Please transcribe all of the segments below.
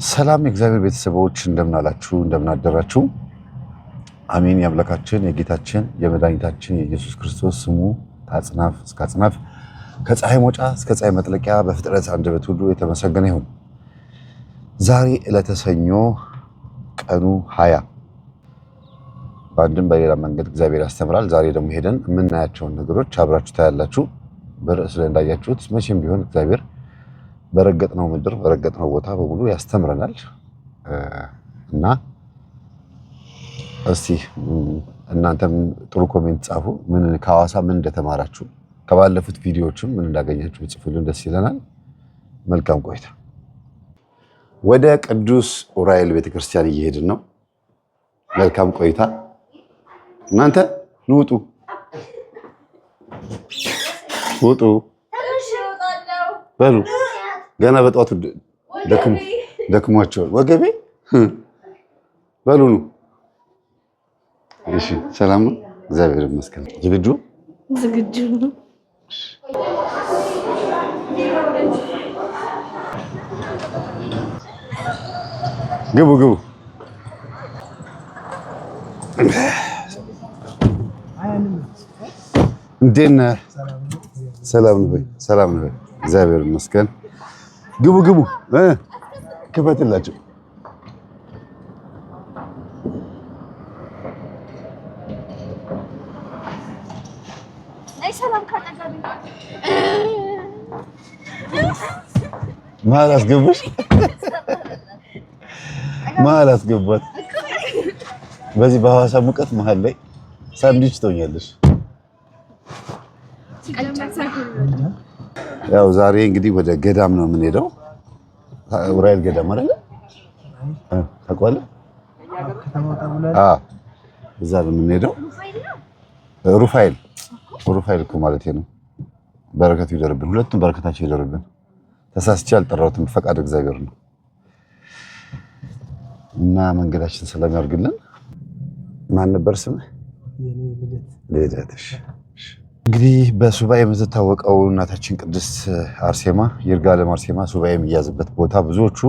ሰላም የእግዚአብሔር ቤተሰቦች እንደምን አላችሁ? እንደምን አደራችሁ? አሜን። የአምላካችን የጌታችን የመድኃኒታችን የኢየሱስ ክርስቶስ ስሙ ከአጽናፍ እስከ አጽናፍ ከፀሐይ መውጫ እስከ ፀሐይ መጥለቂያ በፍጥረት አንደበት ሁሉ የተመሰገነ ይሁን። ዛሬ ዕለተ ሰኞ ቀኑ 20 በአንድም በሌላ መንገድ እግዚአብሔር ያስተምራል። ዛሬ ደግሞ ሄደን የምናያቸውን ነገሮች አብራችሁ ታያላችሁ። በርዕስ ላይ እንዳያችሁት መቼም ቢሆን እግዚአብሔር በረገጥነው ምድር በረገጥነው ቦታ በሙሉ ያስተምረናል እና እስቲ እናንተም ጥሩ ኮሜንት ጻፉ። ምን ከሐዋሳ ምን እንደተማራችሁ ከባለፉት ቪዲዮዎችም ምን እንዳገኛችሁ ጽፉልን፣ ደስ ይለናል። መልካም ቆይታ። ወደ ቅዱስ ዑራኤል ቤተክርስቲያን እየሄድን ነው። መልካም ቆይታ። እናንተ ውጡ ውጡ በሉ። ገና በጠዋቱ ደክሟቸዋል። ወገቤ በሉ ነው። እሺ፣ ሰላም ነው? እግዚአብሔር ይመስገን። ዝግጁ ነው። ግቡ ግቡ። እንዴት ነህ? ሰላም ነው? ሰላም ነው? እግዚአብሔር ይመስገን። ግቡ ግቡ። ክፈትላቸው። መሀል አስገቡሽ። መሀል አስገቧት። በዚህ በሐዋሳ ሙቀት መሀል ላይ ሳንድዊች ትሆኛለሽ። ያው ዛሬ እንግዲህ ወደ ገዳም ነው የምንሄደው። ዑራኤል ገዳም አይደለ? ታውቀዋለህ? እዛ ነው የምንሄደው። ሩፋኤል እኮ ማለቴ ነው። በረከቱ ይደርብን፣ ሁለቱም በረከታቸው ይደርብን። ተሳስቼ አልጠራሁትም፣ ፈቃድ እግዚአብሔር ነው እና መንገዳችን ሰላም ያርግልን። ማን ነበር ስምህ? ልደትሽ። እንግዲህ በሱባኤ የምትታወቀው እናታችን ቅድስት አርሴማ ይርጋለም አርሴማ ሱባኤ የሚያዝበት ቦታ ብዙዎቹ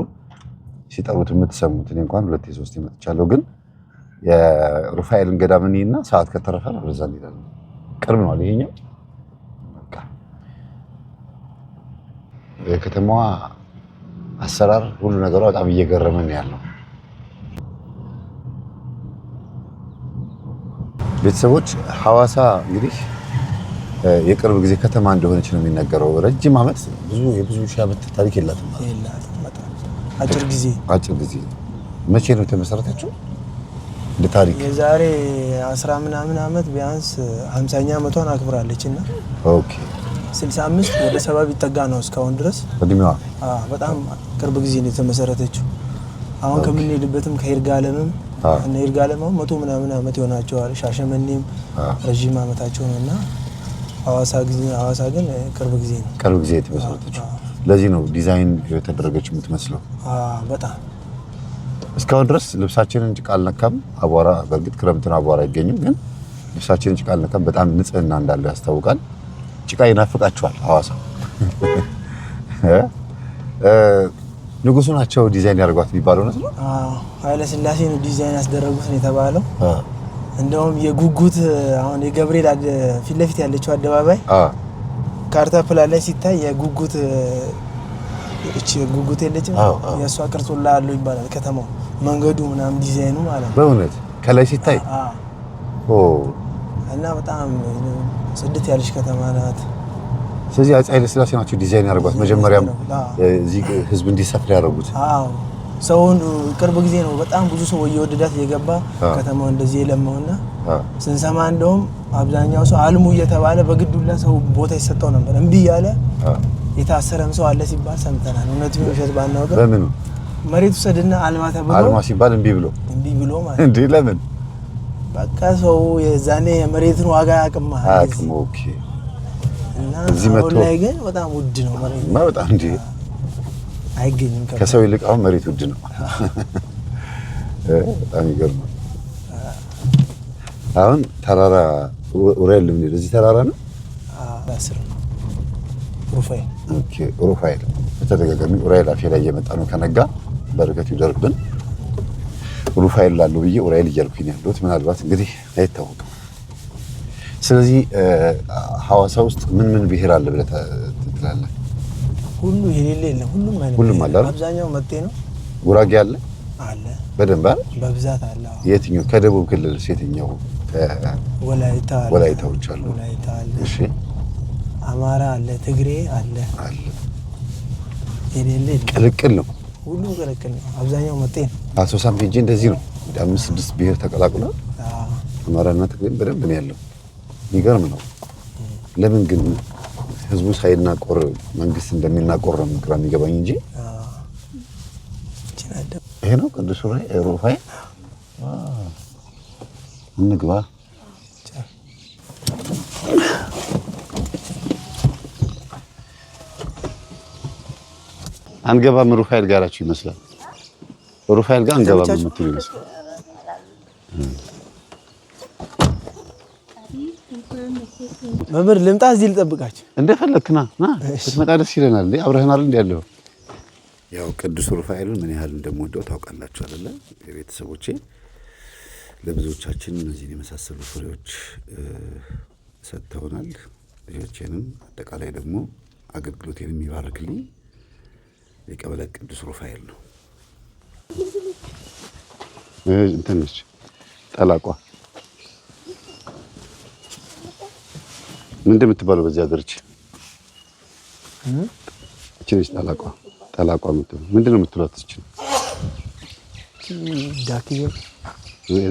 ሲጠሩት የምትሰሙት፣ እኔ እንኳን 2-3 መጥቻለሁ። ግን የሩፋኤልን ገዳምና ሰዓት ከተረፈ ወደዛ እንሄዳለን። ቅርብ ነው ይሄኛው። በቃ የከተማዋ አሰራር ሁሉ ነገሯ በጣም እየገረመን ያለው ቤተሰቦች። ሐዋሳ እንግዲህ የቅርብ ጊዜ ከተማ እንደሆነች ነው የሚነገረው። ረጅም ዓመት የብዙ ሺህ ዓመት ታሪክ የላትም። አጭር ጊዜ። መቼ ነው የተመሰረተችው? እንደ ታሪክ የዛሬ 10 ምናምን ዓመት ቢያንስ 50ኛ ዓመቷን አክብራለች እና ኦኬ 65 ወደ 70 ቢጠጋ ነው እስካሁን ድረስ እድሜዋ። በጣም ቅርብ ጊዜ ነው የተመሰረተችው። አሁን ከምንሄድበትም ከይርጋለምም እና ይርጋለምም 100 ምናምን ዓመት ይሆናቸዋል። ሻሸመኔም ረጅም ዓመታቸው ነውና ሐዋሳ ግን ቅርብ ጊዜ የተመሰረተችው። ለዚህ ነው ዲዛይን የተደረገች የምትመስለው። በጣም እስካሁን ድረስ ልብሳችንን ጭቃ አልነካም። አቧራ፣ በእርግጥ ክረምትን አቧራ አይገኝም፣ ግን ልብሳችንን ጭቃ አልነካም። በጣም ንጽህና እንዳለው ያስታውቃል። ጭቃ ይናፍቃቸዋል ሐዋሳ። ንጉሱ ናቸው ዲዛይን ያደርጓት የሚባለው ነው። ኃይለ ሥላሴ ነው ዲዛይን ያስደረጉት ነው የተባለው። እንደውም የጉጉት አሁን የገብርኤል ፊት ለፊት ያለችው አደባባይ ካርታ ፕላን ላይ ሲታይ የጉጉት የለችም፣ የእሷ ቅርጽ ሁላ ያለው ይባላል። ከተማው መንገዱ ምናምን ዲዛይኑ ማለት ነው። በእውነት ከላይ ሲታይ እና በጣም ጽድት ያለች ከተማ ናት። ስለዚህ አፄ ኃይለ ሥላሴ ናቸው ዲዛይን ያደርጓት። መጀመሪያም እዚህ ህዝብ እንዲሰፍር ያደርጉት። ሰውን ቅርብ ጊዜ ነው በጣም ብዙ ሰው እየወደዳት እየገባ ከተማው እንደዚህ የለማውና ስንሰማ እንደውም አብዛኛው ሰው አልሙ እየተባለ በግዱላ ሰው ቦታ ይሰጠው ነበር። እምቢ ያለ የታሰረም ሰው አለ ሲባል ሰምተናል። እውነቱ ውሸት ባናውቅ በምን መሬቱ ሰድና አልማ ተብሎ አልማ ሲባል እምቢ ብሎ ማለት እንዴ? ለምን? በቃ ሰው የዛኔ የመሬትን ዋጋ አቅም። ኦኬ። እና አሁን ላይ ግን በጣም ውድ ነው መሬት በጣም እንዴ አይገኝም። ከሰው ይልቅ አሁን መሬት ውድ ነው። በጣም ይገርማል። አሁን ተራራ ዑራኤል ምን እዚህ ተራራ ነው? አስር ሩፋኤል። ኦኬ ሩፋኤል በተደጋጋሚ ዑራኤል አፌ ላይ እየመጣ ነው ከነጋ በረከት ይደርብን። ሩፋኤል ላለው ብዬ ኡራኤል እያልኩኝ ያለሁት ምናልባት እንግዲህ አይታወቅም። ስለዚህ ሐዋሳ ውስጥ ምን ብሔር አለ ብለህ ትላለህ? ሁሉ የሌለ የለም። ሁሉም አለ። አብዛኛው መጤ ነው። ጉራጌ አለ አለ በደንብ አለ፣ በብዛት አለ። የትኛው ከደቡብ ክልልስ የትኛው? ወላይታ አለ፣ ወላይታዎች አሉ። ወላይታ አለ። እሺ አማራ አለ፣ ትግሬ አለ። የሌለ ቅልቅል ነው። ሁሉም ቅልቅል ነው። አብዛኛው መጤ ነው። አሶሳም ሄጄ እንደዚህ ነው። 5-6 ብሔር ተቀላቅሏል። አማራና ትግሬ በደንብ ነው ያለው። ይገርም ነው። ለምን ግን ህዝቡ ሳይናቆር መንግስት እንደሚናቆር ነው ግራ የሚገባኝ እንጂ ይሄ ነው ቅዱስ ሩፋኤል። እንግባ። አንገባም። ሩፋኤል ጋራችሁ ይመስላል። ሩፋኤል ጋር አንገባም የምትሉ ይመስላል። መምህር ልምጣ እዚህ ልጠብቃችሁ? እንደፈለክና ና ስትመጣ ደስ ይለናል። እንዴ አብረህናል እንዴ ያለው። ያው ቅዱስ ሩፋኤልን ምን ያህል እንደምወደው ታውቃላችሁ አይደለ? የቤተሰቦቼ ለብዙዎቻችን እነዚህን የመሳሰሉ ፍሬዎች ሰጥተውናል። ልጆቼንም አጠቃላይ ደግሞ አገልግሎቴን የሚባርክልኝ የቀበሌ ቅዱስ ሩፋኤል ነው። እንትን ነች ጠላቋ ምን እንደምትባለው በዚህ ሀገር እቺ ነች ጠላቋ ምንድን ነው የምትሏት? እቺ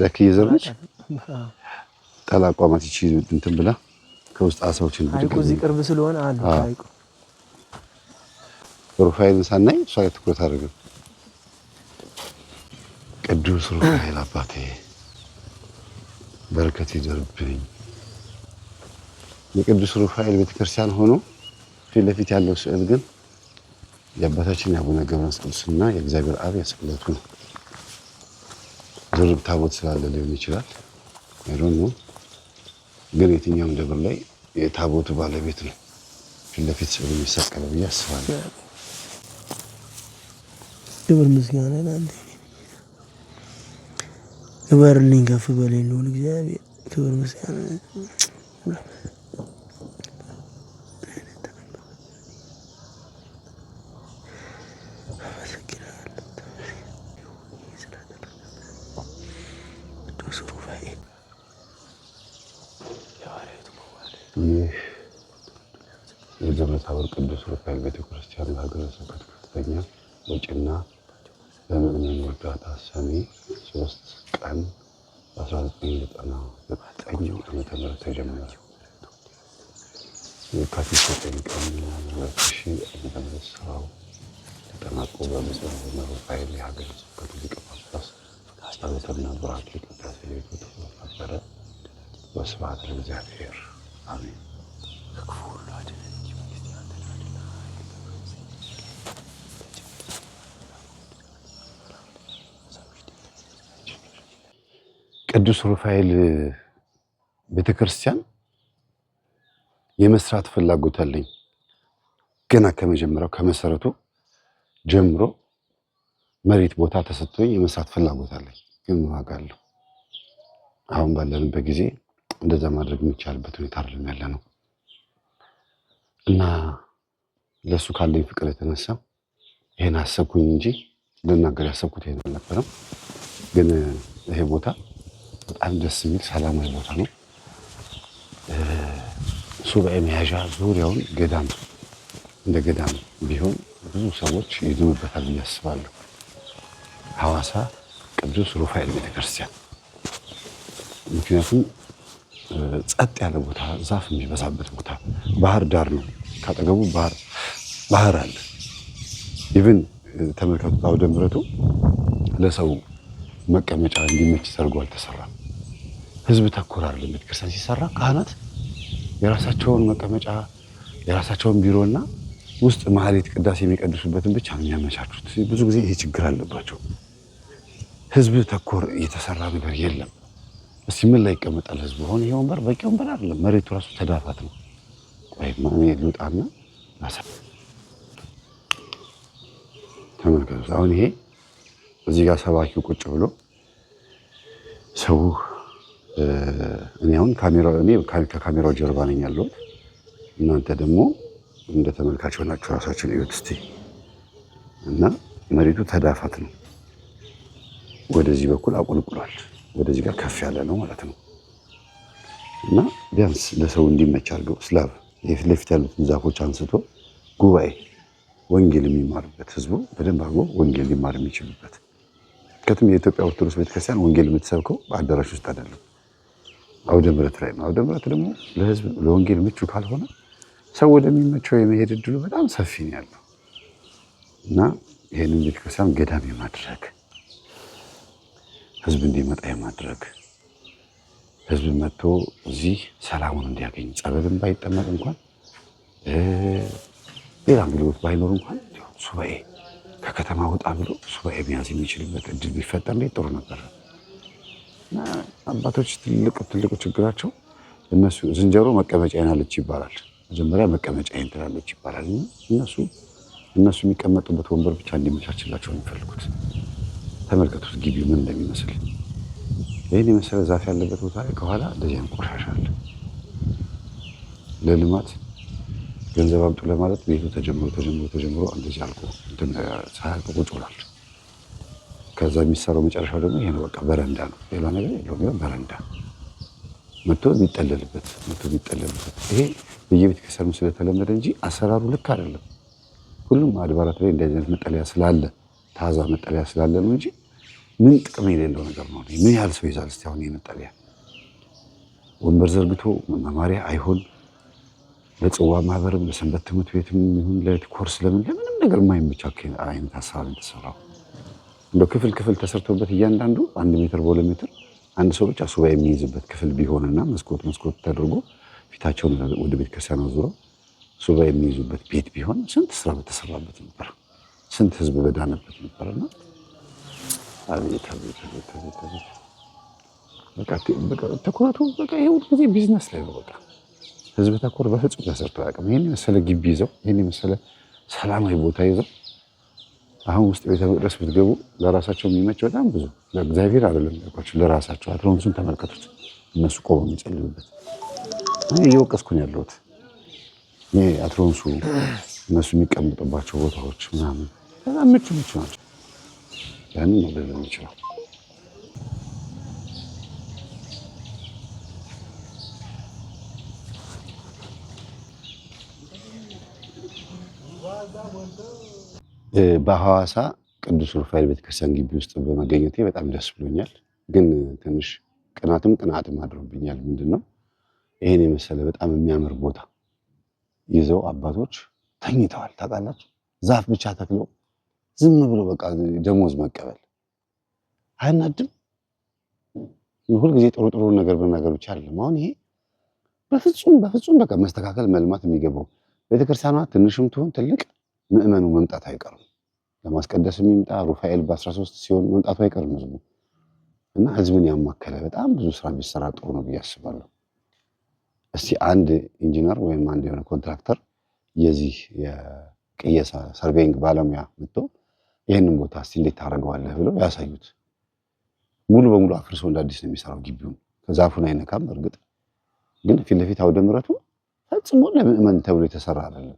ዳክዬ ዘር ነች። ጠላቋ ማለት እቺ እንትን ብላ ከውስጥ አሳዎችን አይቆ እዚህ ቅርብ ስለሆነ አሉ አይቆ ሩፋኤልን ሳናይ እሷ ላይ ትኩረት አድርገን ቅዱስ ሩፋኤል አባቴ በረከት ይደርብኝ። የቅዱስ ሩፋኤል ቤተክርስቲያን ሆኖ ፊት ለፊት ያለው ስዕል ግን የአባታችን የአቡነ ገብረ መስቀልና የእግዚአብሔር አብ የስቅለቱ ነው። ድርብ ታቦት ስላለ ሊሆን ይችላል። አይዶን ነው ግን የትኛውም ደብር ላይ የታቦቱ ባለቤት ነው ፊት ለፊት ስዕሉ የሚሰቀለው ብዬ አስባለሁ። ክብር ምስጋና ለአንተ ክበርልኝ፣ ከፍ በለኝ ልዑል እግዚአብሔር። ክብር ምስጋና የደብረ ታቦር ቅዱስ ሩፋኤል ቤተክርስቲያን በሀገረ ስብከት ከፍተኛ ወጪና በምዕመናን እርዳታ ሰኔ 3 ቀን 1999 ዓመተ ምህረት ተጀመረ። የካቲት 9 ቀን 2000 ዓመተ ምህረት ስራው ተጠናቆ በብፁዕ አቡነ ሩፋኤል የሀገረ ስብከቱ ሊቀ ጳጳስ ጸሎትና ቡራኬ ቅዳሴ ቤቱ ተከበረ። ወስብሐት ለእግዚአብሔር አሜን። ቅዱስ ሩፋኤል ቤተክርስቲያን የመስራት ፍላጎት አለኝ። ገና ከመጀመሪያው ከመሰረቱ ጀምሮ መሬት ቦታ ተሰጥቶኝ የመስራት ፍላጎት አለኝ። ግን ዋጋ አለው። አሁን ባለንበት ጊዜ እንደዛ ማድረግ የሚቻልበት ሁኔታ አይደለም ያለ ነው እና ለሱ ካለኝ ፍቅር የተነሳ ይሄን አሰብኩኝ እንጂ ልናገር ያሰብኩት ይሄን አልነበረም። ግን ይሄ ቦታ በጣም ደስ የሚል ሰላማዊ ቦታ ነው። ሱባኤ መያዣ ዙሪያውን ገዳም እንደ ገዳም ቢሆን ብዙ ሰዎች ይድኑበታል ብዬ አስባለሁ። ሐዋሳ ቅዱስ ሩፋኤል ቤተክርስቲያን ምክንያቱም ጸጥ ያለ ቦታ፣ ዛፍ የሚበዛበት ቦታ፣ ባህር ዳር ነው። ካጠገቡ ባህር አለ። ኢቭን ተመልከቱ፣ አውደ ምሕረቱ ለሰው መቀመጫ እንዲመች ተደርጎ አልተሰራም። ህዝብ ተኮር አይደለም። ቤተክርስቲያን ሲሰራ ካህናት የራሳቸውን መቀመጫ የራሳቸውን ቢሮና ውስጥ ማህሌት ቅዳሴ የሚቀድሱበትን ብቻ ነው የሚያመቻቹት። ብዙ ጊዜ ይሄ ችግር አለባቸው። ህዝብ ተኮር የተሰራ ነገር የለም። እስቲ ምን ላይ ይቀመጣል ህዝቡ? አሁን ይሄ ወንበር በቂ ወንበር አይደለም። መሬቱ ራሱ ተዳፋት ነው። ቆይ ማን ልውጣና ተመልከቱ። አሁን ይሄ እዚህ ጋር ሰባኪው ቁጭ ብሎ ሰው እኔ አሁን ከካሜራው ጀርባ ነኝ ያለሁት። እናንተ ደግሞ እንደ ተመልካች ሆናችሁ ራሳችሁን እዩት እስቲ። እና መሬቱ ተዳፋት ነው። ወደዚህ በኩል አቁልቁሏል። ወደዚህ ጋር ከፍ ያለ ነው ማለት ነው። እና ቢያንስ ለሰው እንዲመች አድርገው ስላብ የፊት ለፊት ያሉትን ዛፎች አንስቶ ጉባኤ ወንጌል የሚማርበት ህዝቡ በደንብ አድርጎ ወንጌል ሊማር የሚችልበት። ከትም የኢትዮጵያ ኦርቶዶክስ ቤተክርስቲያን ወንጌል የምትሰብከው በአዳራሽ ውስጥ አይደለም፣ አውደ ምሕረት ላይ ነው። አውደ ምሕረት ደግሞ ለህዝብ ለወንጌል ምቹ ካልሆነ ሰው ወደሚመቸው የመሄድ እድሉ በጣም ሰፊ ነው ያለው እና ይህንን ቤተክርስቲያን ገዳም የማድረግ ህዝብ እንዲመጣ የማድረግ ህዝብ መጥቶ እዚህ ሰላሙን እንዲያገኝ ጸበልን ባይጠመቅ እንኳን ሌላ አገልግሎት ባይኖር እንኳን ሱባኤ ከከተማ ወጣ ብሎ ሱባኤ መያዝ የሚችልበት እድል ቢፈጠር እንዴት ጥሩ ነበር። እና አባቶች ትልቁ ችግራቸው እነሱ ዝንጀሮ መቀመጫዬን አለች ይባላል። መጀመሪያ መቀመጫዬን ትላለች ይባላል። እነሱ የሚቀመጡበት ወንበር ብቻ እንዲመቻችላቸው ነው የሚፈልጉት። ተመልከቱት ግቢው ምን እንደሚመስል። ይህን የመሰለ ዛፍ ያለበት ቦታ ላይ ከኋላ እንደዚህ አይነት ቆሻሻ አለ። ለልማት ገንዘብ አምጡ ለማለት ቤቱ ተጀምሮ እንደዚህ አልቆ ሳያልቅ ቁጭ ብሏል። ከዛ የሚሰራው መጨረሻው ደግሞ ይሄ ነው። በቃ በረንዳ ነው፣ ሌላ ነገር የለውም። በረንዳ መጥቶ የሚጠለልበት ይሄ በየቤተ ክርስቲያኑ ስለተለመደ እንጂ አሰራሩ ልክ አይደለም። ሁሉም አድባራት ላይ እንደዚህ አይነት መጠለያ ስላለ ታዛ መጠለያ ስላለ ነው እንጂ ምን ጥቅም የሌለው ነገር ነው። ምን ያህል ሰው ይዛል እስቲ አሁን መጠለያ ወንበር ዘርግቶ መማሪያ አይሆን ለጽዋ ማህበርም ለሰንበት ትምህርት ቤትም ይሁን ለኮርስ ለምንም ነገር የማይመች አይነት ሀሳብ ተሰራው። እንደው ክፍል ተሰርቶበት እያንዳንዱ 1 ሜትር በ2 ሜትር አንድ ሰው ብቻ ሱባኤ የሚይዝበት ክፍል ቢሆንና መስኮት ተደርጎ ፊታቸውን ወደ ቤተ ክርስቲያን አዙረው ሱባኤ የሚይዙበት ቤት ቢሆን ስንት ስራ በተሰራበት ነበር፣ ስንት ህዝብ በዳነበት ነበርና አቤት በቃ ትኩረቱ በቃ ይሄ ሁሉ ጊዜ ቢዝነስ ላይ ነው። በቃ ህዝብ ተኮር በፍጹም ተሰርቶ አያውቅም። ይሄን የመሰለ ግቢ ይዘው ይሄን የመሰለ ሰላማዊ ቦታ ይዘው አሁን ውስጥ ቤተ መቅደስ ብትገቡ ለራሳቸው የሚመች በጣም ብዙ ለእግዚአብሔር አይደለም ያልኳቸው ለራሳቸው አትሮንሱን ተመልከቱት። እነሱ ቆመው የሚጸልዩበት እኔ እየወቀስኩ ነው ያለሁት። ይሄ አትሮንሱ እነሱ የሚቀመጡባቸው ቦታዎች ምናምን በጣም ምቹ ናቸው። ያንን ነው ልል የምችለው። በሐዋሳ ቅዱስ ሩፋኤል ቤተክርስቲያን ግቢ ውስጥ በመገኘቴ በጣም ደስ ብሎኛል። ግን ትንሽ ቅናትም አድሮብኛል። ምንድነው ይሄን የመሰለ በጣም የሚያምር ቦታ ይዘው አባቶች ተኝተዋል። ታውቃላችሁ፣ ዛፍ ብቻ ተክለው ዝም ብሎ በቃ ደሞዝ መቀበል አያናድም? ሁልጊዜ ጥሩ ነገር በመናገር ብቻ አይደለም። አሁን ይሄ በፍጹም በቃ መስተካከል መልማት የሚገባው ቤተክርስቲያኗ ትንሽም ትሁን ትልቅ ምእመኑ መምጣት አይቀርም። ለማስቀደስ የሚምጣ ሩፋኤል በ13 ሲሆን መምጣቱ አይቀርም ህዝቡ እና ህዝብን ያማከለ በጣም ብዙ ስራ ቢሰራ ጥሩ ነው ብዬ አስባለሁ። እስቲ አንድ ኢንጂነር ወይም አንድ የሆነ ኮንትራክተር የዚህ የቅየሳ ሰርቬይንግ ባለሙያ መጥቶ ይህንን ቦታ እስቲ እንዴት ታደርገዋለህ ብለው ያሳዩት። ሙሉ በሙሉ አፍርሶ እንደ አዲስ ነው የሚሰራው ግቢውን። ከዛፉን አይነካም። እርግጥ ግን ፊት ለፊት አውደ ምሕረቱ ፈጽሞ ለምእመን ተብሎ የተሰራ አይደለም።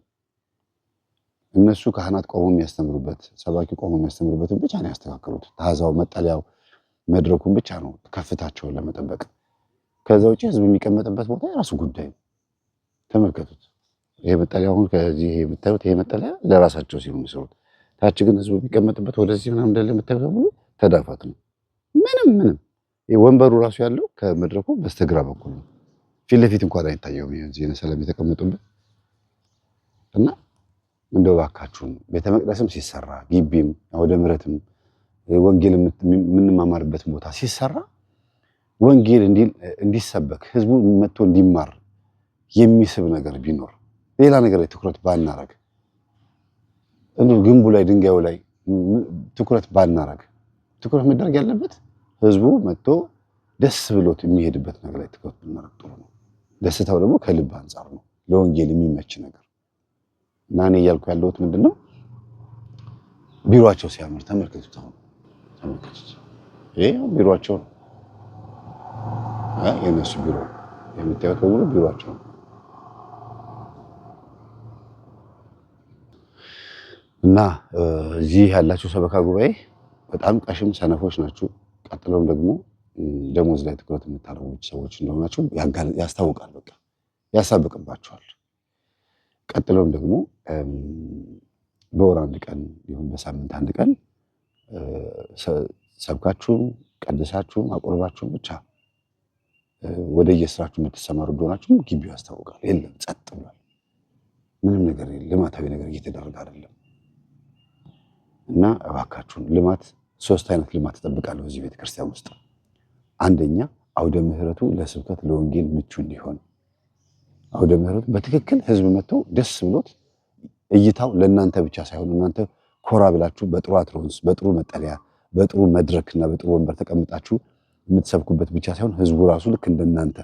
እነሱ ካህናት ቆሞ የሚያስተምሩበት ሰባኪ ቆሞ የሚያስተምሩበትን ብቻ ነው ያስተካከሉት። ታዛው መጠለያው መድረኩን ብቻ ነው ከፍታቸውን ለመጠበቅ። ከዛ ውጪ ህዝብ የሚቀመጥበት ቦታ የራሱ ጉዳይ ነው። ተመልከቱት። ይሄ መጠለያ አሁን ከዚህ የምታዩት ይሄ መጠለያ ለራሳቸው ሲሉ የሚሰሩት፣ ታች ግን ህዝብ የሚቀመጥበት ወደዚህ ምናምን እንደለ የምታዩት ሁሉ ተዳፋት ነው። ምንም ወንበሩ ራሱ ያለው ከመድረኩ በስተግራ በኩል ነው። ፊት ለፊት እንኳን አይታየውም። ይሄን ሰላም የተቀመጡበት እና እንደው እባካችሁን ቤተ መቅደስም ሲሰራ ግቢም አውደ ምሕረትም ወንጌል የምንማማርበት ቦታ ሲሰራ ወንጌል እንዲሰበክ ህዝቡ መጥቶ እንዲማር የሚስብ ነገር ቢኖር ሌላ ነገር ላይ ትኩረት ባናረግ፣ ግንቡ ላይ ድንጋዩ ላይ ትኩረት ባናረግ፣ ትኩረት መደረግ ያለበት ህዝቡ መጥቶ ደስ ብሎት የሚሄድበት ነገር ላይ ትኩረት ብናረግ ጥሩ ነው። ደስታው ደግሞ ከልብ አንጻር ነው፣ ለወንጌል የሚመች ነገር እና እኔ እያልኩ ያለሁት ምንድነው ቢሮአቸው ሲያምር ተመልከቱት። አሁን ይሄ ቢሮአቸው ነው። የነሱ ቢሮ የምታዩት በሙሉ ቢሮአቸው ነው። እና እዚህ ያላችሁ ሰበካ ጉባኤ በጣም ቀሽም ሰነፎች ናችሁ። ቀጥሎም ደግሞ ደሞዝ ላይ ትኩረት የምታደርጉ ሰዎች እንደሆናችሁ ያስታውቃል። በቃ ያሳብቅባችኋል። ቀጥሎም ደግሞ በወር አንድ ቀን ይሁን በሳምንት አንድ ቀን ሰብካችሁም ቀድሳችሁም አቆርባችሁም ብቻ ወደ የስራችሁ የምትሰማሩ እንደሆናችሁ ግቢው ያስታውቃል። የለም ጸጥ ብሏል። ምንም ነገር ልማታዊ ነገር እየተደረገ አይደለም። እና እባካችሁን ልማት 3 አይነት ልማት ተጠብቃለሁ እዚህ ቤተክርስቲያን ውስጥ። አንደኛ አውደ ምህረቱ ለስብከት ለወንጌል ምቹ እንዲሆን፣ አውደ ምህረቱ በትክክል ህዝብ መጥቶ ደስ ብሎት እይታው ለእናንተ ብቻ ሳይሆን እናንተ ኮራ ብላችሁ በጥሩ አትሮንስ በጥሩ መጠለያ በጥሩ መድረክና በጥሩ ወንበር ተቀምጣችሁ የምትሰብኩበት ብቻ ሳይሆን ህዝቡ ራሱ ልክ እንደናንተ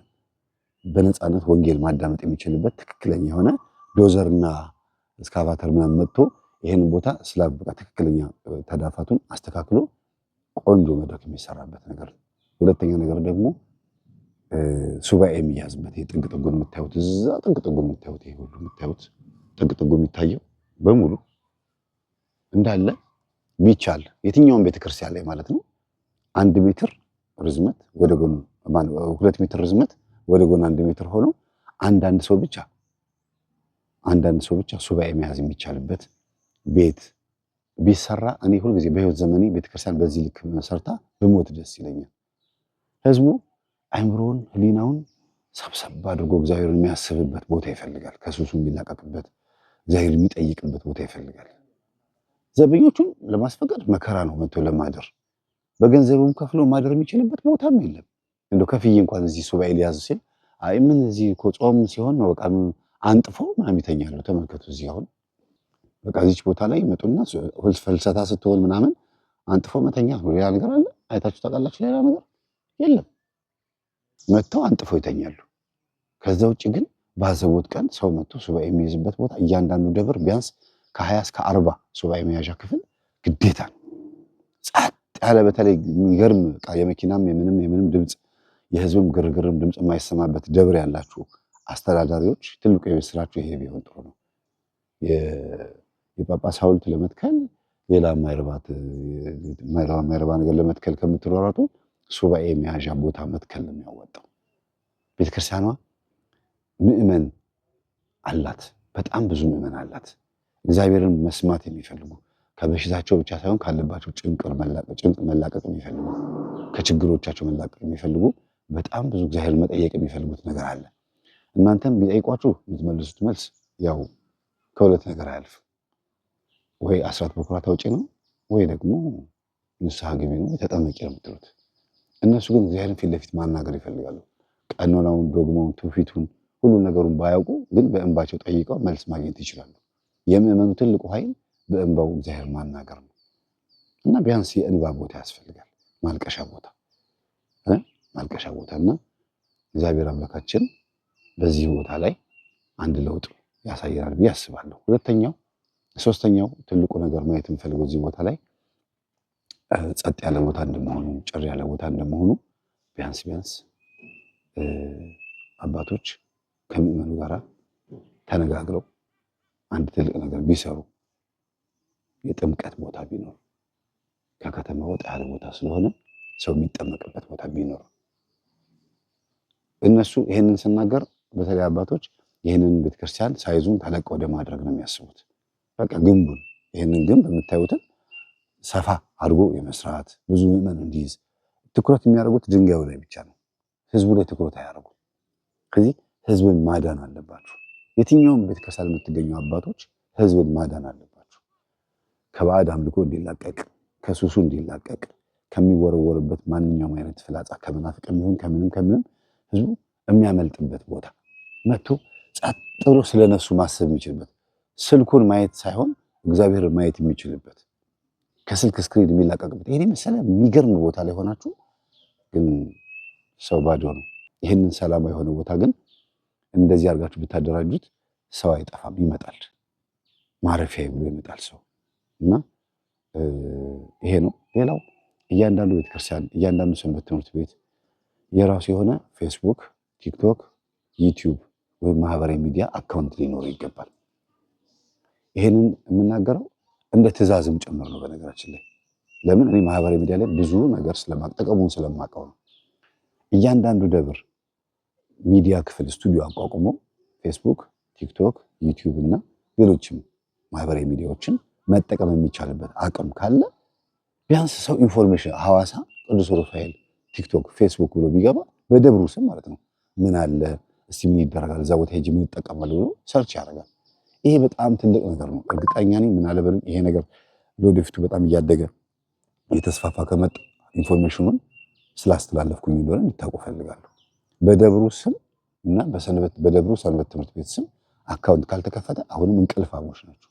በነፃነት ወንጌል ማዳመጥ የሚችልበት ትክክለኛ የሆነ ዶዘርና እስካቫተር ምናምን መጥቶ ይሄን ቦታ ስላበቃ ትክክለኛ ተዳፋቱን አስተካክሎ ቆንጆ መድረክ የሚሰራበት ነገር። ሁለተኛ ነገር ደግሞ ሱባኤ የሚያዝበት የጥንቅ ጥጉን የምታዩት እዛ ጥንቅ ጥጉን የምታዩት ይሄ ሁሉ የምታዩት ጥንቅ ጥጉ የሚታየው በሙሉ እንዳለ ቢቻል የትኛውን ቤተክርስቲያን ላይ ማለት ነው 1 ሜትር ርዝመት ወደ ጎን 2 ሜትር ርዝመት ወደ ጎን 1 ሜትር ሆኖ አንዳንድ ሰው ብቻ ሱባኤ መያዝ የሚቻልበት ቤት ቢሰራ እኔ ሁሉ ጊዜ በህይወት ዘመኔ ቤተክርስቲያን በዚህ ልክ መሰርታ በሞት ደስ ይለኛል። ህዝቡ አይምሮውን ህሊናውን ሰብሰብ አድርጎ እግዚአብሔርን የሚያስብበት ቦታ ይፈልጋል። ከሱሱ የሚላቀቅበት እግዚአብሔር የሚጠይቅበት ቦታ ይፈልጋል። ዘበኞቹን ለማስፈቀድ መከራ ነው መጥቶ ለማደር በገንዘቡም ከፍሎ ማደር የሚችልበት ቦታም የለም። እንደው ከፍዬ እንኳን እዚህ ሱባኤ ሊያዝ ሲል አይ ምን እዚህ እኮ ጾም ሲሆን ነው በቃ አንጥፎ ምናምን ይተኛሉ። ተመልከቱ እዚህ አሁን በቃ እዚህ ቦታ ላይ ይመጡና ፍልሰታ ስትሆን ምናምን አንጥፎ መተኛ ነው። ሌላ ነገር አለ አይታችሁ ታውቃላችሁ? ሌላ ነገር የለም። መጥተው አንጥፎ ይተኛሉ። ከዛ ውጭ ግን ባዘቦት ቀን ሰው መጥቶ ሱባኤ የሚይዝበት ቦታ እያንዳንዱ ደብር ቢያንስ ከ20 እስከ 40 ሱባኤ መያዣ ክፍል ግዴታ ነው። ጸጥ ያለ በተለይ የሚገርም የመኪናም የምንም ድምፅ የህዝብም ግርግርም ድምፅ የማይሰማበት ደብር ያላችሁ አስተዳዳሪዎች ትልቁ የቤት ስራችሁ ይሄ ቢሆን ጥሩ ነው። የጳጳስ ሐውልት ለመትከል ሌላ ማይረባ ነገር ለመትከል ከምትሯሯጡ ሱባኤ መያዣ ቦታ መትከል ነው የሚያወጣው። ቤተክርስቲያኗ ምእመን አላት፣ በጣም ብዙ ምእመን አላት። እግዚአብሔርን መስማት የሚፈልጉ ከበሽታቸው ብቻ ሳይሆን ካለባቸው ጭንቅ መላቀቅ የሚፈልጉ ከችግሮቻቸው መላቀቅ የሚፈልጉ በጣም ብዙ እግዚአብሔር መጠየቅ የሚፈልጉት ነገር አለ። እናንተም ቢጠይቋችሁ የምትመልሱት መልስ ያው ከሁለት ነገር አያልፍም። ወይ አስራት በኩራት አውጪ ነው፣ ወይ ደግሞ ንስሐ ግቢ ነው፣ ተጠመቂ ነው የምትሉት። እነሱ ግን እግዚአብሔርን ፊት ለፊት ማናገር ይፈልጋሉ። ቀኖናውን፣ ዶግማውን፣ ትውፊቱን ሁሉ ነገሩን ባያውቁ ግን በእንባቸው ጠይቀው መልስ ማግኘት ይችላሉ። የምእመኑ ትልቁ ኃይል በእንባው እግዚአብሔር ማናገር ነው እና ቢያንስ የእንባ ቦታ ያስፈልጋል። ማልቀሻ ቦታ እና እግዚአብሔር አምላካችን በዚህ ቦታ ላይ አንድ ለውጥ ያሳየናል ብዬ አስባለሁ። ሶስተኛው ትልቁ ነገር ማየት የምፈልገው እዚህ ቦታ ላይ ጸጥ ያለ ቦታ እንደመሆኑ ጭር ያለ ቦታ እንደመሆኑ ቢያንስ አባቶች ከምእመኑ ጋራ ተነጋግረው አንድ ትልቅ ነገር ቢሰሩ፣ የጥምቀት ቦታ ቢኖር፣ ከከተማ ወጣ ያለ ቦታ ስለሆነ ሰው የሚጠመቅበት ቦታ ቢኖር። እነሱ ይሄንን ስናገር በተለይ አባቶች ይሄንን ቤተክርስቲያን ሳይዙን ተለቅ ወደ ማድረግ ነው የሚያስቡት። በቃ ግንቡን ይሄንን ግንብ የምታዩትን ሰፋ አድርጎ የመስራት ብዙ ምእመን እንዲይዝ ትኩረት የሚያደርጉት ድንጋዩ ላይ ብቻ ነው። ህዝቡ ላይ ትኩረት አያደርጉም። ከዚህ ህዝብን ማዳን አለባችሁ። የትኛውም ቤተክርስቲያን የምትገኙ አባቶች ህዝብን ማዳን አለባችሁ። ከባዕድ አምልኮ እንዲላቀቅ፣ ከሱሱ እንዲላቀቅ፣ ከሚወረወርበት ማንኛውም አይነት ፍላጻ ከመናፍቅም ይሁን ከምንም ህዝቡ የሚያመልጥበት ቦታ መጥቶ ጸጥ ብሎ ስለነሱ ማሰብ የሚችልበት፣ ስልኩን ማየት ሳይሆን እግዚአብሔር ማየት የሚችልበት፣ ከስልክ ስክሪን የሚላቀቅበት ይሄ መሰለ የሚገርም ቦታ ላይ ሆናችሁ ግን ሰው ባዶ ነው። ይህንን ሰላማዊ የሆነ ቦታ ግን እንደዚህ አድርጋችሁ ብታደራጁት ሰው አይጠፋም፣ ይመጣል። ማረፊያ ብሎ ይመጣል ሰው እና ይሄ ነው። ሌላው እያንዳንዱ ቤተክርስቲያን እያንዳንዱ ሰንበት ትምህርት ቤት የራሱ የሆነ ፌስቡክ፣ ቲክቶክ፣ ዩቲዩብ ወይም ማህበራዊ ሚዲያ አካውንት ሊኖረው ይገባል። ይሄንን የምናገረው እንደ ትእዛዝም ጭምር ነው። በነገራችን ላይ ለምን እኔ ማህበራዊ ሚዲያ ላይ ብዙ ነገር ስለማጠቀሙን ስለማውቀው ነው። እያንዳንዱ ደብር ሚዲያ ክፍል ስቱዲዮ አቋቁሞ ፌስቡክ፣ ቲክቶክ፣ ዩቲዩብ እና ሌሎችም ማህበራዊ ሚዲያዎችን መጠቀም የሚቻልበት አቅም ካለ ቢያንስ ሰው ኢንፎርሜሽን ሐዋሳ ቅዱስ ሩፋኤል ቲክቶክ፣ ፌስቡክ ብሎ ቢገባ በደብሩ ስም ማለት ነው ምን አለ እስቲ ምን ይደረጋል እዛ ቦታ ሄጄ ምን እጠቀማለሁ ብሎ ሰርች ያደርጋል። ይሄ በጣም ትልቅ ነገር ነው። እርግጠኛ ነኝ ምን አለ በሉኝ ይሄ ነገር ለወደፊቱ በጣም እያደገ እየተስፋፋ ከመጣ ኢንፎርሜሽኑን ስላስተላለፍኩኝ እንደሆነ እንድታውቁ ፈልጋለሁ። በደብሩ ስም እና በደብሩ ሰንበት ትምህርት ቤት ስም አካውንት ካልተከፈተ አሁንም እንቅልፋሞች ናቸው።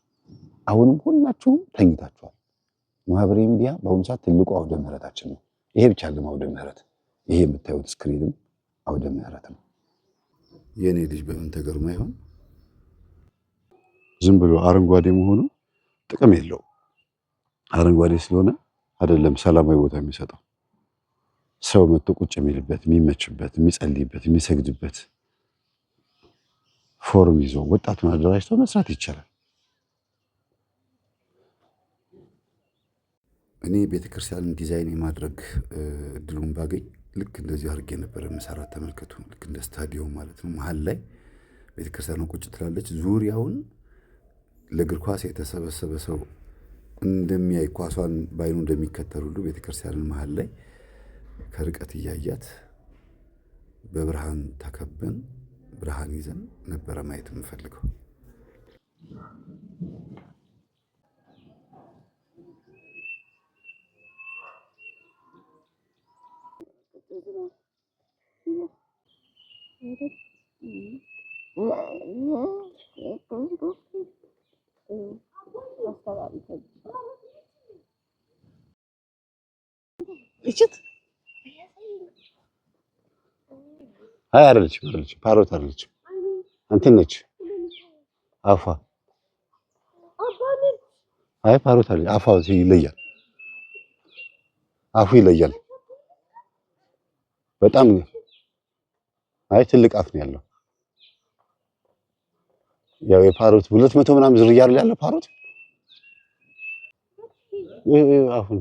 አሁንም ሁላችሁም ተኝታችኋል። ማህበራዊ ሚዲያ በአሁኑ ሰዓት ትልቁ አውደ ምህረታችን ነው። ይሄ ብቻ አይደለም አውደ ምህረት፣ ይሄ የምታዩት ስክሪንም አውደ ምህረት ነው። የኔ ልጅ በምን ተገርማ ይሆን? ዝም ብሎ አረንጓዴ መሆኑ ጥቅም የለው። አረንጓዴ ስለሆነ አይደለም ሰላማዊ ቦታ የሚሰጠው ሰው መጥቶ ቁጭ የሚልበት፣ የሚመችበት፣ የሚጸልይበት፣ የሚሰግድበት ፎርም ይዞ ወጣቱን አደራጅቶ መስራት ይቻላል። እኔ ቤተክርስቲያንን ዲዛይን የማድረግ እድሉን ባገኝ ልክ እንደዚህ አድርጌ ነበር የምሰራት። ተመልከቱ፣ ልክ እንደ ስታዲየም ማለት ነው። መሀል ላይ ቤተክርስቲያኗ ቁጭ ትላለች። ዙሪያውን ለእግር ኳስ የተሰበሰበ ሰው እንደሚያይ ኳሷን ባይኑ እንደሚከተል ሁሉ ቤተክርስቲያንን መሀል ላይ ከርቀት እያያት በብርሃን ተከበን ብርሃን ይዘን ነበረ ማየት የምፈልገው። አይ አይደለችም፣ ፓሮት አይደለችም፣ እንትን ነች አፏ። አይ ፓሮት አይደለች፣ አፏ ይለያል፣ አፉ ይለያል በጣም። አይ ትልቅ አፍ ነው ያለው። ያው የፓሮት 200 ምናምን ዝርያ አይደል ያለው ፓሮት። አሁን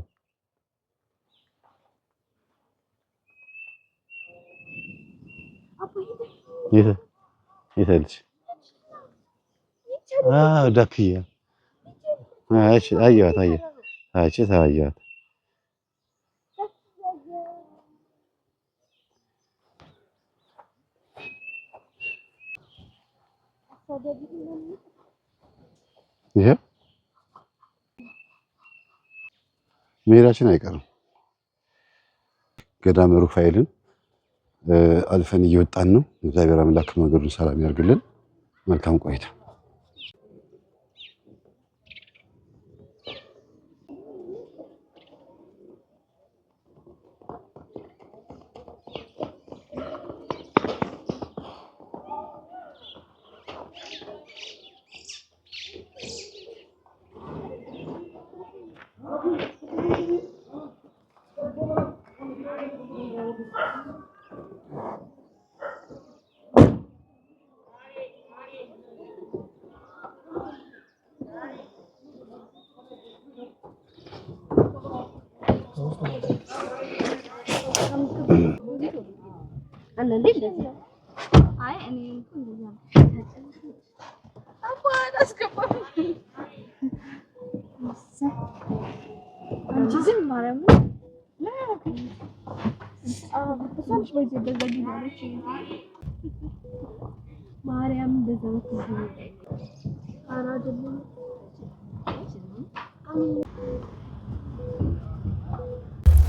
ይሄ ዳክዬ አያት ታያት። ይሄ መሄዳችን አይቀርም። ገዳመ ሩፋኤልን አልፈን እየወጣን ነው። እግዚአብሔር አምላክ መንገዱን ሰላም ያርግልን። መልካም ቆይታ።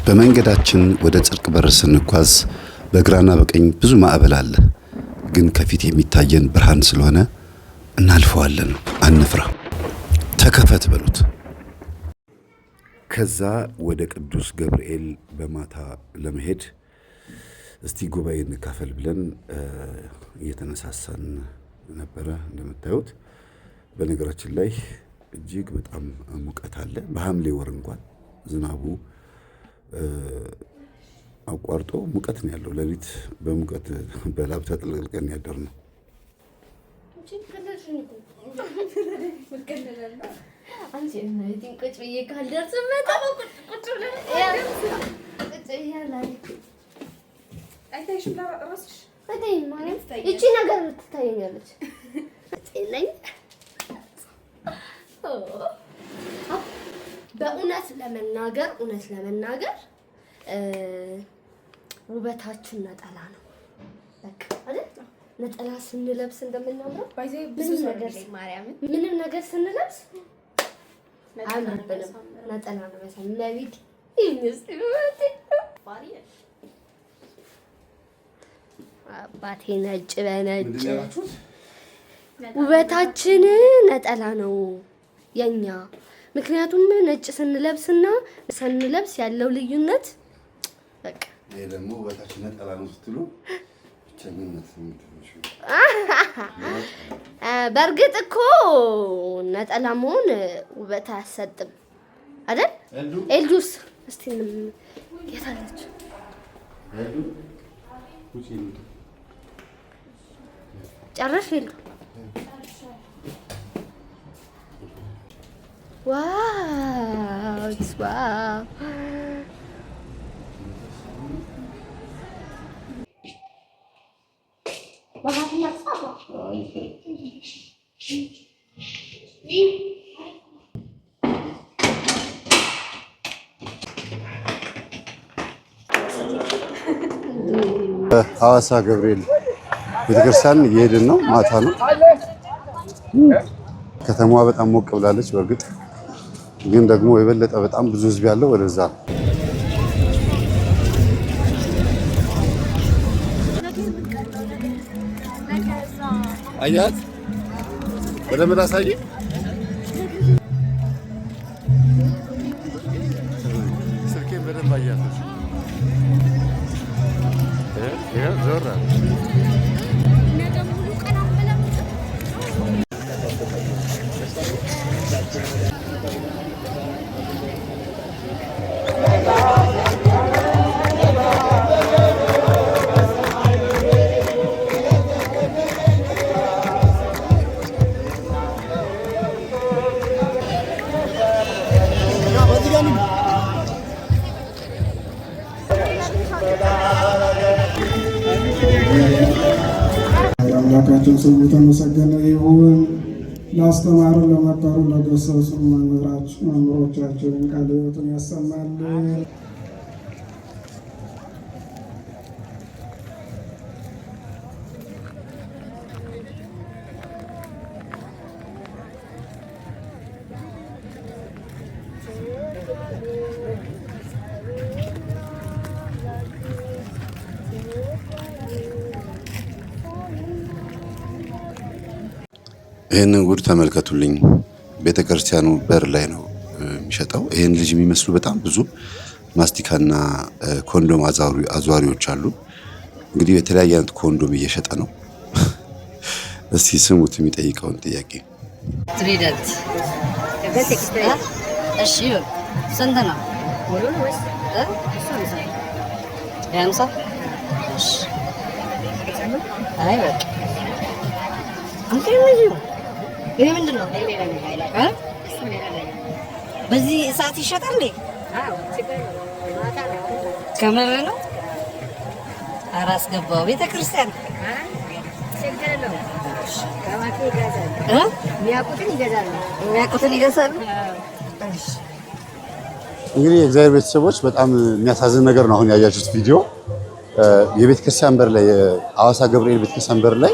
በመንገዳችን ወደ ጽድቅ በር ስንጓዝ በግራና በቀኝ ብዙ ማዕበል አለ። ግን ከፊት የሚታየን ብርሃን ስለሆነ እናልፈዋለን። አንፍራ፣ ተከፈት በሉት። ከዛ ወደ ቅዱስ ገብርኤል በማታ ለመሄድ እስቲ ጉባኤ እንካፈል ብለን እየተነሳሳን ነበረ። እንደምታዩት በነገራችን ላይ እጅግ በጣም ሙቀት አለ። በሐምሌ ወር እንኳን ዝናቡ አቋርጦ ሙቀት ነው ያለው። ለሊት በሙቀት በላብ ተጥለቅልቀን ያደር ነው። ይቺ ነገር ትታየኛለች። በእውነት ለመናገር ውበታችን ነጠላ ነው። በቃ አይደል? ነጠላ ስንለብስ እንደምናምረው ምንም ነገር ስንለብስ አያምርብንም። ነጠላ ነው በሰም ለቢድ አባቴ ነጭ በነጭ ውበታችን ነጠላ ነው የኛ። ምክንያቱም ነጭ ስንለብስና ስንለብስ ያለው ልዩነት በቃ ይሄ ደግሞ ውበታችን ነጠላ ነው ስትሉ ብቸኝነት በእርግጥ እኮ ነጠላ መሆን ውበት አያሰጥም አይደል? ኤልዱስ እስቲ የታለች? ጨረሽ ኤልዱ? ዋው ዋው ሐዋሳ ገብርኤል ቤተክርስቲያን እየሄድን ነው። ማታ ነው። ከተማዋ በጣም ሞቅ ብላለች። በእርግጥ ግን ደግሞ የበለጠ በጣም ብዙ ህዝብ ያለው ወደዛ ነው። አያት በደንብ ላሳይ። ስልኬን በደንብ አያት። ዞር አምላካችን ስሙ የተመሰገነ ይሁን። ላስተማሩ ለመከሩ ለገሰጹ መምህሮቻችንን ቃለ ሕይወትን ያሰማልን። ይህንን ጉድ ተመልከቱልኝ። ቤተክርስቲያኑ በር ላይ ነው የሚሸጠው። ይህን ልጅ የሚመስሉ በጣም ብዙ ማስቲካና ኮንዶም አዟሪዎች አሉ። እንግዲህ የተለያየ አይነት ኮንዶም እየሸጠ ነው። እስቲ ስሙት የሚጠይቀውን ጥያቄ። ትሪደንት እሺ፣ ስንት ነው? ሙሉን ወይስ የሀምሳ? እሺ፣ አይ በቃ ይሄ ምንድን ነው? በዚህ ሰዓት ይሸጣል? ከምር ነው? ኧረ አስገባው ቤተክርስቲያን የሚያውቁትን ይገዛሉ። እንግዲህ የእግዚአብሔር ቤተሰቦች በጣም የሚያሳዝን ነገር ነው አሁን ያያችሁት ቪዲዮ። የቤተክርስቲያን በር ላይ የሐዋሳ ገብርኤል ቤተክርስቲያን በር ላይ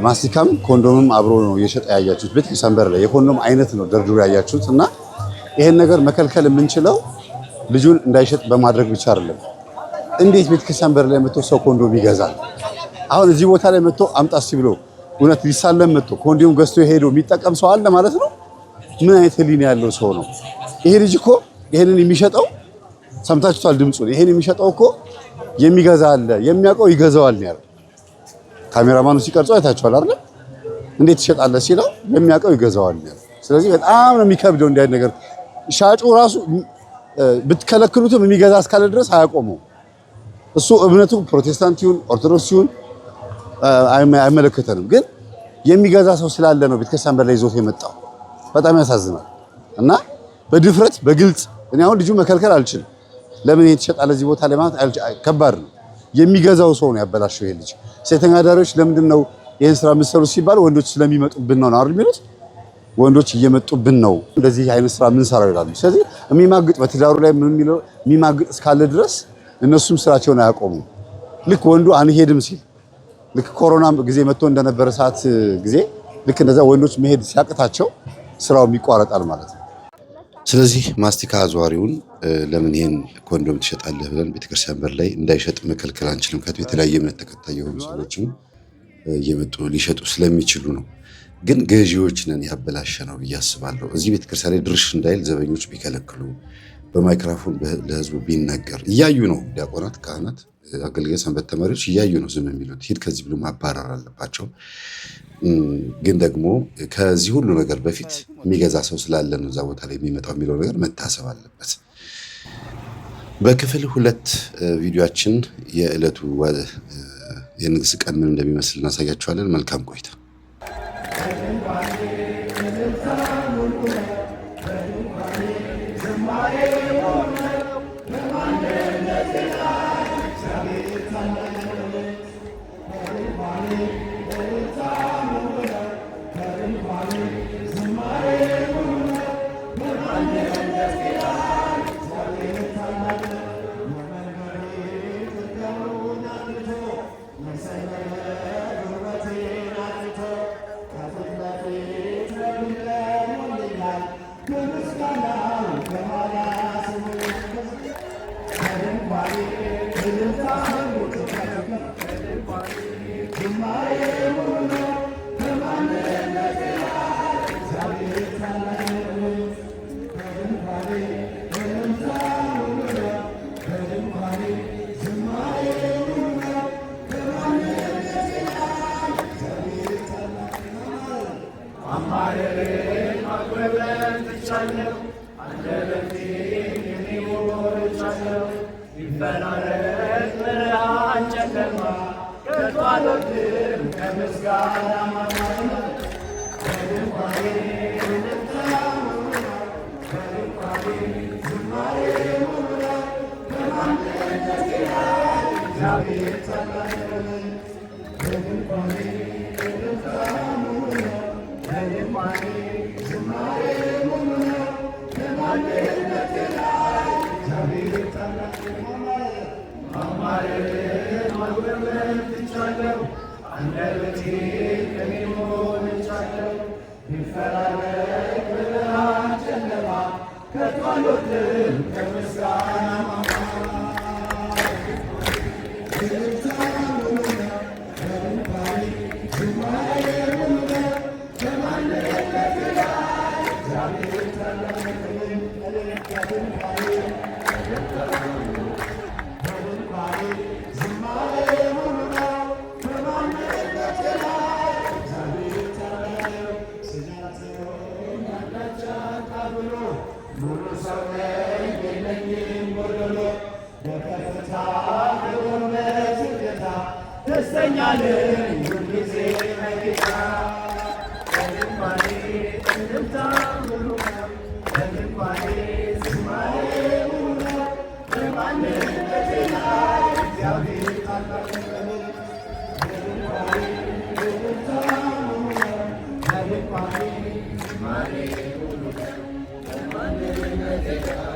ማስቲካም ኮንዶምም አብሮ ነው እየሸጠ ያያችሁት። ቤተክርስቲያን በር ላይ የኮንዶም አይነት ነው ደርድሮ ያያችሁት። እና ይሄን ነገር መከልከል የምንችለው ልጁን እንዳይሸጥ በማድረግ ብቻ አይደለም። እንዴት ቤተክርስቲያን በር ላይ መጥቶ ሰው ኮንዶም ይገዛል? አሁን እዚህ ቦታ ላይ መጥቶ አምጣስ ብሎ እውነት ሊሳለም መጥቶ ኮንዶም ገዝቶ ሄዶ የሚጠቀም ሰው አለ ማለት ነው? ምን አይነት ህሊና ያለው ሰው ነው? ይሄ ልጅ እኮ ይሄንን የሚሸጠው ሰምታችኋል ድምጹን። ይሄን የሚሸጠው እኮ የሚገዛ አለ፣ የሚያውቀው ይገዛዋል ነው ያለው። ካሜራማኑ ሲቀርጸው አይታችኋል አይደል? እንዴት ትሸጣለህ ሲለው የሚያውቀው ይገዛዋል ነው ያለው። ስለዚህ በጣም ነው የሚከብደው እንዲህ አይነት ነገር። ሻጩ ራሱ ብትከለክሉትም የሚገዛ እስካለ ድረስ አያቆመው። እሱ እምነቱ ፕሮቴስታንት ይሁን ኦርቶዶክስ ይሁን አይመለከተንም። ግን የሚገዛ ሰው ስላለ ነው ቤተክርስቲያን በላይ ይዞት የመጣው። በጣም ያሳዝናል። እና በድፍረት በግልጽ እኔ አሁን ልጁ መከልከል አልችልም። ለምን ይሄ ተሸጣለ እዚህ ቦታ ላይ ማለት ከባድ ነው። የሚገዛው ሰው ነው ያበላሸው። ይሄ ልጅ ሴተኛ አዳሪዎች ለምንድን ነው ይሄን ስራ የምትሰሩት ሲባል ወንዶች ስለሚመጡብን ነው አይደል የሚሉት። ወንዶች እየመጡብን ነው እንደዚህ አይነት ስራ ምን ሰራው ይላሉ። ስለዚህ የሚማግጥ በትዳሩ ላይ ምን የሚለው የሚማግጥ እስካለ ድረስ እነሱም ስራቸውን አያቆሙም። ልክ ወንዱ አንሄድም ሲል ልክ ኮሮና ጊዜ መጥቶ እንደነበረ ሰዓት ጊዜ ልክ እንደዛ ወንዶች መሄድ ሲያቅታቸው ስራው ይቋረጣል ማለት ነው። ስለዚህ ማስቲካ አዘዋሪውን ለምን ይሄን ኮንዶም ትሸጣለህ ብለን ቤተክርስቲያን በር ላይ እንዳይሸጥ መከልከል አንችልም። ከቱ የተለያየ እምነት ተከታይ የሆኑ ሰዎችም እየመጡ ሊሸጡ ስለሚችሉ ነው። ግን ገዢዎች ነን ያበላሸ ነው ብዬ አስባለሁ። እዚህ ቤተክርስቲያን ላይ ድርሽ እንዳይል ዘበኞች ቢከለክሉ፣ በማይክሮፎን ለህዝቡ ቢነገር፣ እያዩ ነው ዲያቆናት፣ ካህናት፣ አገልጋይ፣ ሰንበት ተማሪዎች እያዩ ነው ዝም የሚሉት። ሂድ ከዚህ ብሎ ማባረር አለባቸው። ግን ደግሞ ከዚህ ሁሉ ነገር በፊት የሚገዛ ሰው ስላለ ነው እዛ ቦታ ላይ የሚመጣው የሚለው ነገር መታሰብ አለበት። በክፍል 2 ቪዲዮአችን የዕለቱ የንግስ ቀን ምን እንደሚመስል እናሳያችኋለን። መልካም ቆይታ። Thank you.